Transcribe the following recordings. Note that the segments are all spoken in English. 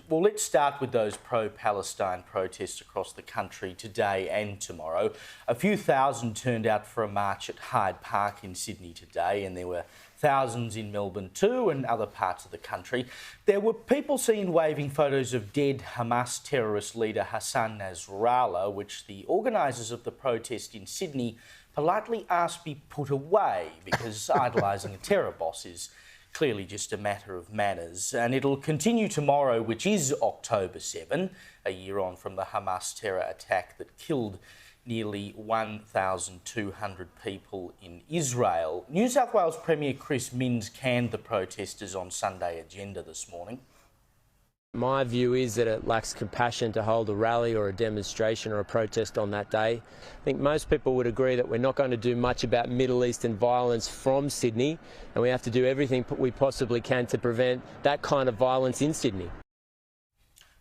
Well, let's start with those pro-Palestine protests across the country today and tomorrow. A few thousand turned out for a march at Hyde Park in Sydney today, and there were thousands in Melbourne too and other parts of the country. There were people seen waving photos of dead Hamas terrorist leader Hassan Nasrallah, which the organisers of the protest in Sydney politely asked be put away because idolising a terror boss is clearly just a matter of manners. And it'll continue tomorrow, which is October 7, a year on from the Hamas terror attack that killed nearly 1,200 people in Israel. New South Wales Premier Chris Minns canned the protesters on Sunday agenda this morning. My view is that it lacks compassion to hold a rally or a demonstration or a protest on that day. I think most people would agree that we're not going to do much about Middle Eastern violence from Sydney, and we have to do everything we possibly can to prevent that kind of violence in Sydney.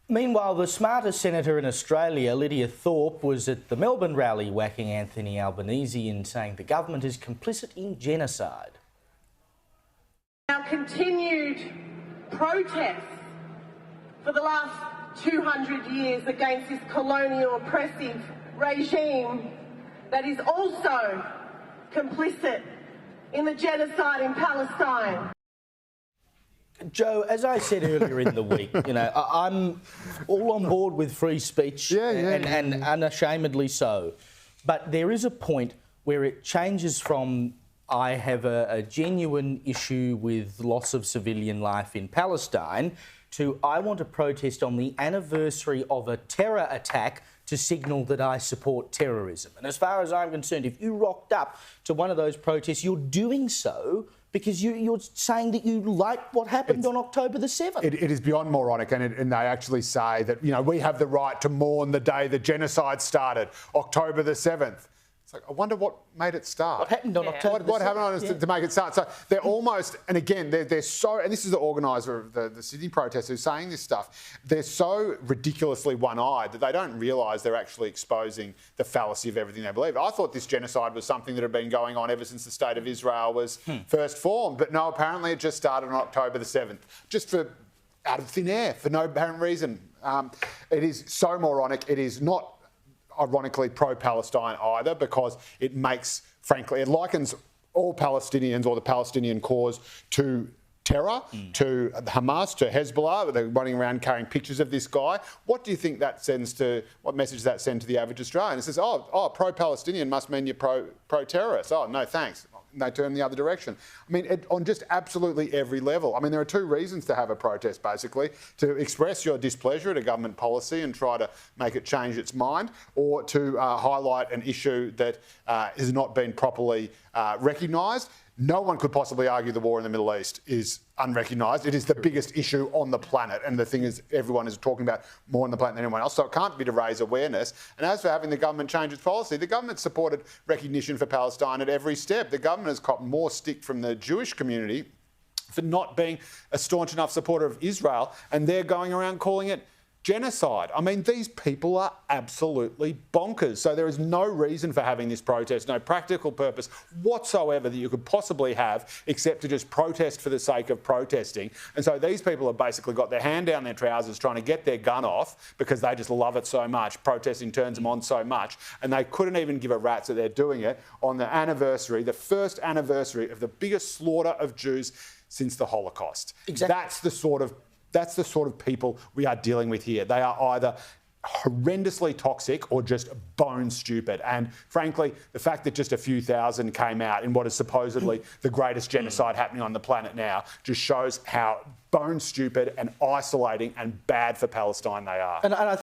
Meanwhile, the smartest senator in Australia, Lidia Thorpe, was at the Melbourne rally whacking Anthony Albanese and saying the government is complicit in genocide. Our continued protests for the last 200 years against this colonial oppressive regime that is also complicit in the genocide in Palestine. Joe, as I said earlier in the week, I'm all on board with free speech and unashamedly so. But there is a point where it changes from I have a genuine issue with loss of civilian life in Palestine to I want to protest on the anniversary of a terror attack to signal that I support terrorism. And as far as I'm concerned, if you rocked up to one of those protests, you're doing so because you're saying that you like what happened on October the 7th. It is beyond moronic, and they actually say that, we have the right to mourn the day the genocide started, October the 7th. It's like, I wonder what made it start. What happened on October What happened on it to make it start? So they're almost, and again, they're so, and this is the organiser of the Sydney protest who's saying this stuff, they're so ridiculously one-eyed that they don't realise they're actually exposing the fallacy of everything they believe. I thought this genocide was something that had been going on ever since the State of Israel was first formed, but no, apparently it just started on October the 7th, just out of thin air, for no apparent reason. It is so moronic. It is not ironically pro-Palestine either, because it makes, frankly, it likens all Palestinians or the Palestinian cause to terror, to Hamas, to Hezbollah. They're running around carrying pictures of this guy. What do you think that what message does that send to the average Australian? It says, oh, pro-Palestinian must mean you're pro-terrorist. Oh, no, thanks. They turn the other direction. I mean, on just absolutely every level. I mean, there are two reasons to have a protest, basically: to express your displeasure at a government policy and try to make it change its mind, or to highlight an issue that has not been properly recognised. No one could possibly argue the war in the Middle East is unrecognised. It is the biggest issue on the planet, and the thing is, everyone is talking about more on the planet than anyone else, so it can't be to raise awareness. And as for having the government change its policy, the government supported recognition for Palestine at every step. The government has copped more stick from the Jewish community for not being a staunch enough supporter of Israel, and they're going around calling it genocide. I mean, these people are absolutely bonkers. So there is no reason for having this protest, no practical purpose whatsoever that you could possibly have except to just protest for the sake of protesting. And so these people have basically got their hand down their trousers trying to get their gun off because they just love it so much. Protesting turns them on so much. And they couldn't even give a rat's that they're doing it on the anniversary, the first anniversary of the biggest slaughter of Jews since the Holocaust. Exactly. That's the sort of people we are dealing with here. They are either horrendously toxic or just bone stupid. And frankly, the fact that just a few thousand came out in what is supposedly the greatest genocide happening on the planet now just shows how bone stupid and isolating and bad for Palestine they are. And I